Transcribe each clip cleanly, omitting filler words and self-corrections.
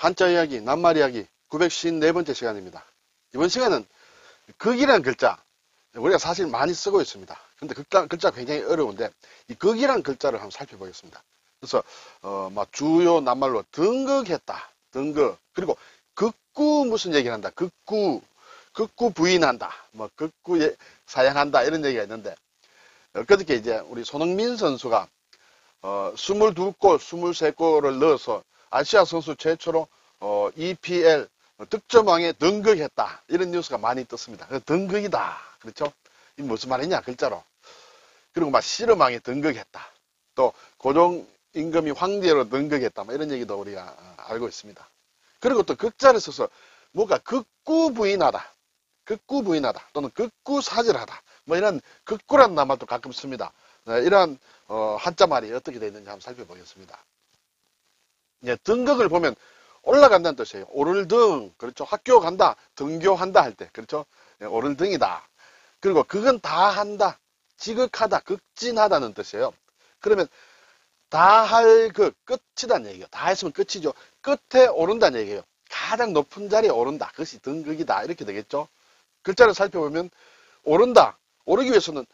한자 이야기, 낱말 이야기 954번째 시간입니다. 이번 시간은 극이라는 글자, 우리가 사실 많이 쓰고 있습니다. 근데 글자 굉장히 어려운데, 이 극이라는 글자를 한번 살펴보겠습니다. 그래서, 주요 낱말로 등극했다. 등극. 그리고 극구 무슨 얘기를 한다. 극구 부인한다. 극구 사양한다. 이런 얘기가 있는데, 그저께 이제 우리 손흥민 선수가 22골, 23골을 넣어서 아시아 선수 최초로 EPL 득점왕에 등극했다. 이런 뉴스가 많이 떴습니다. 등극이다. 그렇죠? 이 무슨 말이냐, 글자로. 그리고 씨름왕에 등극했다. 또 고종임금이 황제로 등극했다. 이런 얘기도 우리가 알고 있습니다. 그리고 또 극자를 써서 뭔가 극구부인하다. 극구부인하다. 또는 극구사절하다. 이런 극구라는 낱말도 가끔 씁니다. 이러한 한자 말이 어떻게 되어 있는지 한번 살펴보겠습니다. 예, 등극을 보면 올라간다는 뜻이에요. 오를 등, 그렇죠. 학교 간다, 등교한다 할 때, 그렇죠. 예, 오를 등이다. 그리고 극은 다 한다, 지극하다, 극진하다는 뜻이에요. 그러면 다 할 끝이란 얘기예요. 다 했으면 끝이죠. 끝에 오른다는 얘기예요. 가장 높은 자리에 오른다. 그것이 등극이다. 이렇게 되겠죠. 글자를 살펴보면 오른다. 오르기 위해서는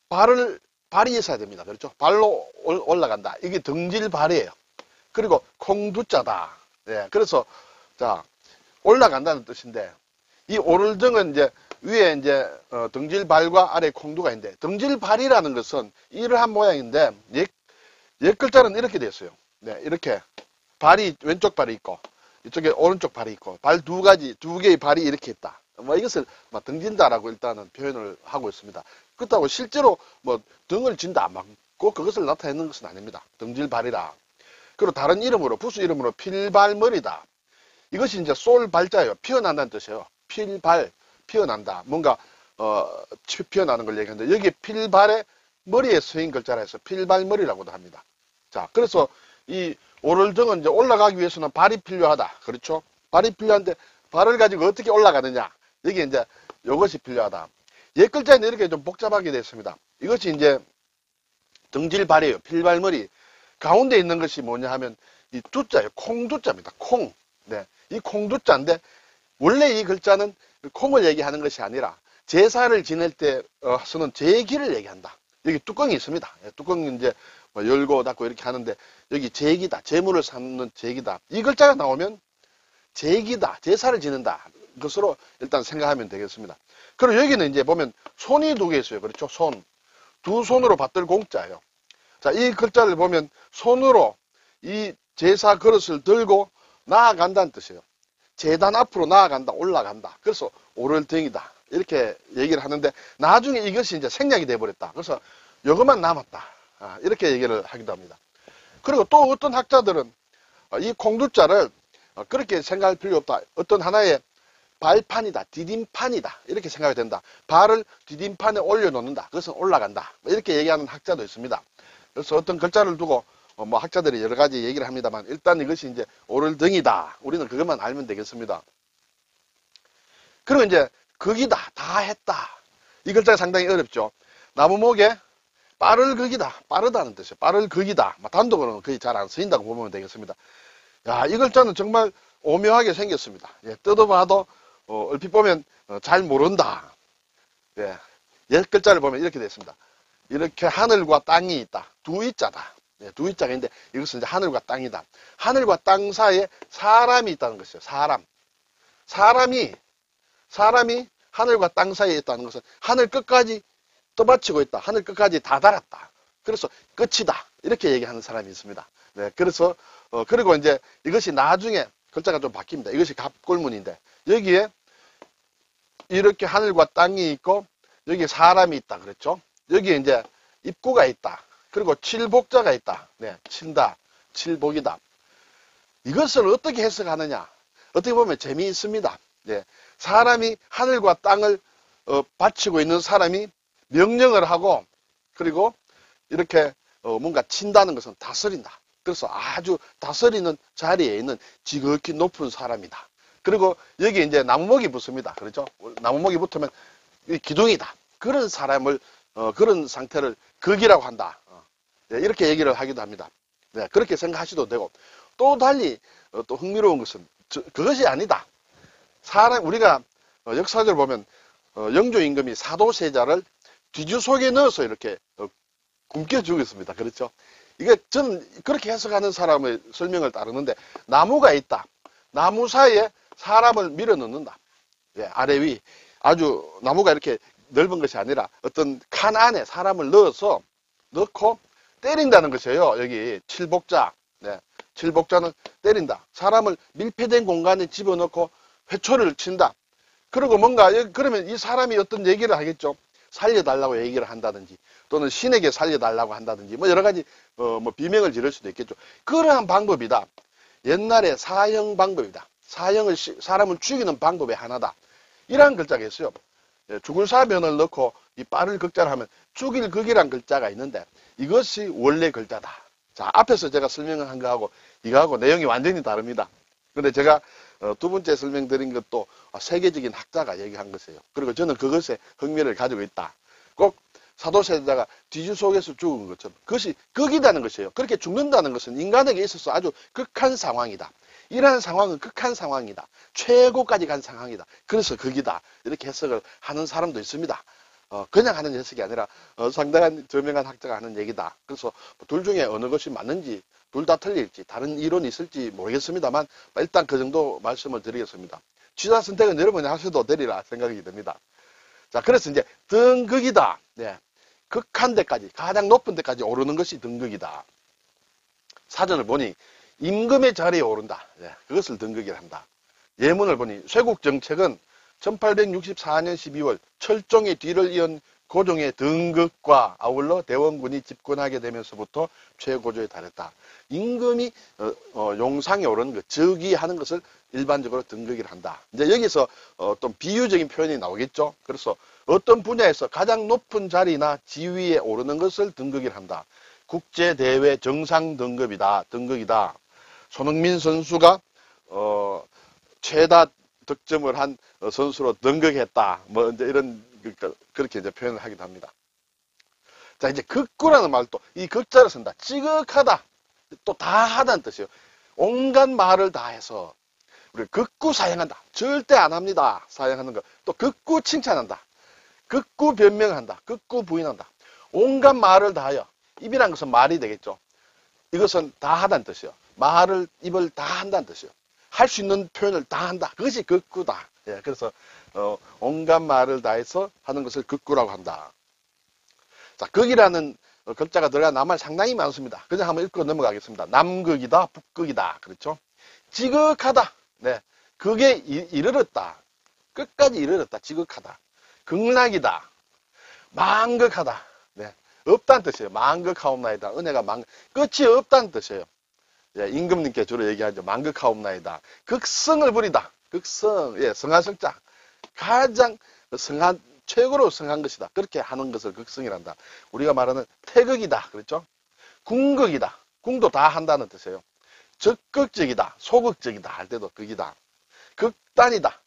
발이 있어야 됩니다. 그렇죠? 발로 올라간다. 이게 등질발이에요. 그리고 콩두자다. 예, 그래서 올라간다는 뜻인데, 이 오를 등은 이제 위에 이제 등질발과 아래 콩두가 있는데, 등질발이라는 것은 이러한 모양인데, 옛 글자는 이렇게 되어 있어요. 네, 이렇게 발이 왼쪽 발이 있고 이쪽에 오른쪽 발이 있고 발 두 개의 발이 이렇게 있다. 이것을 등진다라고 일단은 표현을 하고 있습니다. 그렇다고 실제로 등을 진다 그것을 나타내는 것은 아닙니다. 등질발이라. 그리고 다른 이름으로, 부수 이름으로 필발머리다. 이것이 이제 쏠 발자예요. 피어난다는 뜻이에요. 필발, 피어난다. 뭔가 피어나는 걸 얘기하는데, 여기 필발의 머리에 쓰인 글자라 해서 필발머리라고도 합니다. 자, 그래서 이 오를 등은 이제 올라가기 위해서는 발이 필요하다. 그렇죠? 발이 필요한데 발을 가지고 어떻게 올라가느냐? 여기 이제 이것이 필요하다. 옛 글자에는 이렇게 좀 복잡하게 되어 있습니다. 이것이 이제 등질발이에요. 필발머리. 가운데 있는 것이 뭐냐 하면 이 두자예요. 콩두자입니다. 콩. 네. 이 콩두자인데, 원래 이 글자는 콩을 얘기하는 것이 아니라 제사를 지낼 때 쓰는 제기를 얘기한다. 여기 뚜껑이 있습니다. 뚜껑이 이제 열고 닫고 이렇게 하는데, 여기 제기다. 재물을 삼는 제기다. 이 글자가 나오면 제기다. 제사를 지낸다. 것으로 일단 생각하면 되겠습니다. 그리고 여기는 이제 보면 손이 두 개 있어요. 그렇죠? 손. 두 손으로 받들 공자예요. 자, 이 글자를 보면 손으로 이 제사 그릇을 들고 나아간다는 뜻이에요. 제단 앞으로 나아간다, 올라간다. 그래서 오를 등이다. 이렇게 얘기를 하는데, 나중에 이것이 이제 생략이 돼버렸다. 그래서 이것만 남았다. 이렇게 얘기를 하기도 합니다. 그리고 또 어떤 학자들은 이 콩두자를 그렇게 생각할 필요 없다. 어떤 하나의 발판이다, 디딤판이다. 이렇게 생각이 된다. 발을 디딤판에 올려놓는다. 그것은 올라간다. 이렇게 얘기하는 학자도 있습니다. 그래서 어떤 글자를 두고 학자들이 여러 가지 얘기를 합니다만, 일단 이것이 이제 오를 등이다. 우리는 그것만 알면 되겠습니다. 그리고 이제 극이다, 다 했다. 이 글자가 상당히 어렵죠. 나무목에 빠를 극이다, 빠르다는 뜻이에요. 빠를 극이다. 단독으로는 거의 잘 안 쓰인다고 보면 되겠습니다. 야, 이 글자는 정말 오묘하게 생겼습니다. 예, 뜯어봐도 얼핏 보면 잘 모른다. 예, 옛 글자를 보면 이렇게 되어 있습니다. 이렇게 하늘과 땅이 있다. 두 이자다. 예, 두 이자가 있는데, 이것은 이제 하늘과 땅이다. 하늘과 땅 사이에 사람이 있다는 것이에요. 사람이 하늘과 땅 사이에 있다는 것은 하늘 끝까지 떠받치고 있다. 하늘 끝까지 다 달았다. 그래서 끝이다. 이렇게 얘기하는 사람이 있습니다. 네, 그래서 그리고 이제 이것이 나중에 글자가 좀 바뀝니다. 이것이 갑골문인데, 여기에 이렇게 하늘과 땅이 있고 여기에 사람이 있다. 그랬죠? 여기에 이제 입구가 있다. 그리고 칠복자가 있다. 네, 친다. 칠복이다. 이것을 어떻게 해석하느냐? 어떻게 보면 재미있습니다. 네, 사람이 하늘과 땅을 바치고 있는 사람이 명령을 하고, 그리고 이렇게 뭔가 친다는 것은 다스린다. 그래서 아주 다스리는 자리에 있는 지극히 높은 사람이다. 그리고 여기 이제 나무목이 붙습니다. 그렇죠? 나무목이 붙으면 기둥이다. 그런 사람을 그런 상태를 극이라고 한다. 네, 이렇게 얘기를 하기도 합니다. 네, 그렇게 생각하셔도 되고, 또 달리 또 흥미로운 것은 그것이 아니다. 우리가 역사적으로 보면 영조 임금이 사도세자를 뒤주 속에 넣어서 이렇게 굶겨 죽였습니다. 그렇죠? 이게 저는 그렇게 해석하는 사람의 설명을 따르는데, 나무가 있다. 나무 사이에 사람을 밀어 넣는다. 예, 아래 위. 아주 나무가 이렇게 넓은 것이 아니라 어떤 칸 안에 사람을 넣고 때린다는 것이에요. 여기 칠복자. 네, 칠복자는 때린다. 사람을 밀폐된 공간에 집어넣고 회초리를 친다. 그리고 그러면 이 사람이 어떤 얘기를 하겠죠. 살려달라고 얘기를 한다든지, 또는 신에게 살려달라고 한다든지, 뭐 여러 가지 뭐 비명을 지를 수도 있겠죠. 그러한 방법이다. 옛날에 사형 방법이다. 사람을 죽이는 방법의 하나다. 이러한 글자가 있어요. 죽을 사면을 넣고 이 빠를 글자를 하면 죽일 극이란 글자가 있는데, 이것이 원래 글자다. 자, 앞에서 제가 설명을 한 거하고 이거하고 내용이 완전히 다릅니다. 근데 제가 두 번째 설명드린 것도 세계적인 학자가 얘기한 것이에요. 그리고 저는 그것에 흥미를 가지고 있다. 꼭 사도세자가 뒤주 속에서 죽은 것처럼 그것이 극이라는 것이에요. 그렇게 죽는다는 것은 인간에게 있어서 아주 극한 상황이다. 이러한 상황은 극한 상황이다. 최고까지 간 상황이다. 그래서 극이다. 이렇게 해석을 하는 사람도 있습니다. 그냥 하는 해석이 아니라 상당한 저명한 학자가 하는 얘기다. 그래서 둘 중에 어느 것이 맞는지, 둘 다 틀릴지, 다른 이론이 있을지 모르겠습니다만 일단 그 정도 말씀을 드리겠습니다. 취사 선택은 여러분이 하셔도 되리라 생각이 듭니다. 자, 그래서 이제 등극이다. 네. 극한 데까지, 가장 높은 데까지 오르는 것이 등극이다. 사전을 보니 임금의 자리에 오른다. 네. 그것을 등극이라 한다. 예문을 보니 쇄국 정책은 1864년 12월 철종의 뒤를 이은 고종의 등극과 아울러 대원군이 집권하게 되면서부터 최고조에 달했다. 임금이 용상에 오르는 것, 즉위하는 것을 일반적으로 등극이라 한다. 이제 여기서 어떤 비유적인 표현이 나오겠죠. 그래서 어떤 분야에서 가장 높은 자리나 지위에 오르는 것을 등극이라 한다. 국제대회 정상 등극이다. 손흥민 선수가 최다 득점을 한 선수로 등극했다. 뭐 이제 이런 그렇게 이제 표현을 하기도 합니다. 자, 이제 극구라는 말도 이 극자를 쓴다. 지극하다. 또 다하다는 뜻이에요. 온갖 말을 다해서 우리 극구 사용한다. 절대 안 합니다. 사용하는 거. 또 극구 칭찬한다. 극구 변명한다. 극구 부인한다. 온갖 말을 다하여. 입이란 것은 말이 되겠죠. 이것은 다 하다는 뜻이에요. 입을 다 한다는 뜻이에요. 할 수 있는 표현을 다 한다. 그것이 극구다. 예, 그래서 온갖 말을 다해서 하는 것을 극구라고 한다. 자, 극이라는 글자가 들어간 낱말 상당히 많습니다. 그냥 한번 읽고 넘어가겠습니다. 남극이다, 북극이다. 그렇죠? 지극하다. 네, 극에 이르렀다. 끝까지 이르렀다. 지극하다. 극락이다. 만극하다. 네, 없다는 뜻이에요. 만극하옵나이다. 은혜가 끝이 없다는 뜻이에요. 예, 임금님께 주로 얘기하죠. 만극하옵나이다. 극성을 부리다. 극성, 예, 성하성자. 가장 최고로 성한 것이다. 그렇게 하는 것을 극성이란다. 우리가 말하는 태극이다. 그렇죠? 궁극이다. 궁도 다 한다는 뜻이에요. 적극적이다. 소극적이다. 할 때도 극이다. 극단이다.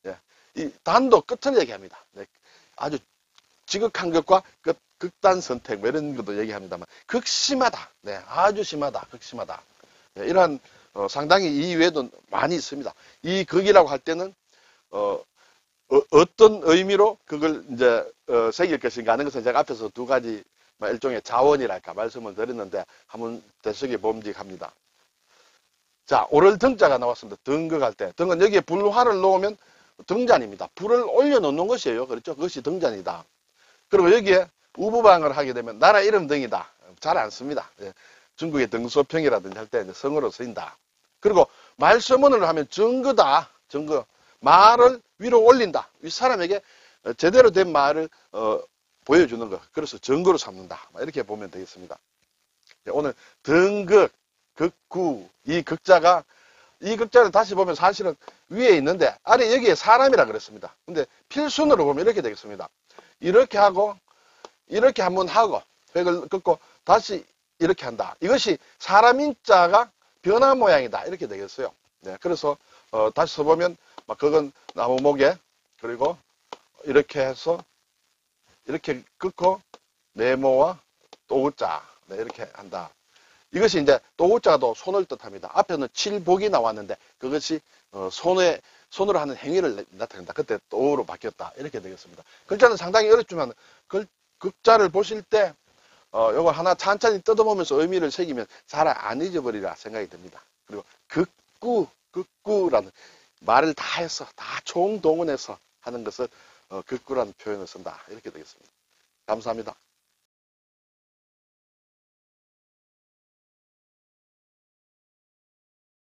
예, 이 단도 끝을 얘기합니다. 네, 아주 지극한 것과 극단 선택, 뭐 이런 것도 얘기합니다만, 극심하다. 네, 아주 심하다. 극심하다. 네, 이러한 상당히 이 외에도 많이 있습니다. 이 극이라고 할 때는 어떤 의미로 그걸 이제 새길 것인가 하는 것은 제가 앞에서 두 가지 일종의 자원이랄까 말씀을 드렸는데 한번 되새겨 봄직합니다. 자, 오를 등자가 나왔습니다. 등극할 때. 등은 여기에 불화를 놓으면 등잔입니다. 불을 올려놓는 것이에요. 그렇죠? 그것이 등잔이다. 그리고 여기에 우부방을 하게 되면 나라 이름 등이다. 잘 안 씁니다. 예. 중국의 등소평이라든지 할 때 성으로 쓰인다. 그리고 말서문을 하면 증거다. 증거. 말을 위로 올린다. 윗사람에게 제대로 된 말을 보여주는 것. 그래서 증거로 삼는다. 이렇게 보면 되겠습니다. 오늘 등극, 극구, 이 극자를 다시 보면 사실은 위에 있는데 아래 여기에 사람이라 그랬습니다. 근데 필순으로 보면 이렇게 되겠습니다. 이렇게 하고 이렇게 한번 하고 획을 긋고 다시 이렇게 한다. 이것이 사람인 자가 변화 모양이다. 이렇게 되겠어요. 네, 그래서 다시 써보면 그건 나무목에 그리고 이렇게 해서 이렇게 긋고 네모와 또 우자 네, 이렇게 한다. 이것이 이제 도우자도 손을 뜻합니다. 앞에는 칠복이 나왔는데 그것이 손으로 하는 행위를 나타낸다. 그때 도우로 바뀌었다. 이렇게 되겠습니다. 글자는 상당히 어렵지만 글자를 보실 때 요거 하나 찬찬히 뜯어보면서 의미를 새기면 잘 안 잊어버리라 생각이 듭니다. 그리고 극구라는 말을 다 해서 다 총동원해서 하는 것을 극구라는 표현을 쓴다. 이렇게 되겠습니다. 감사합니다.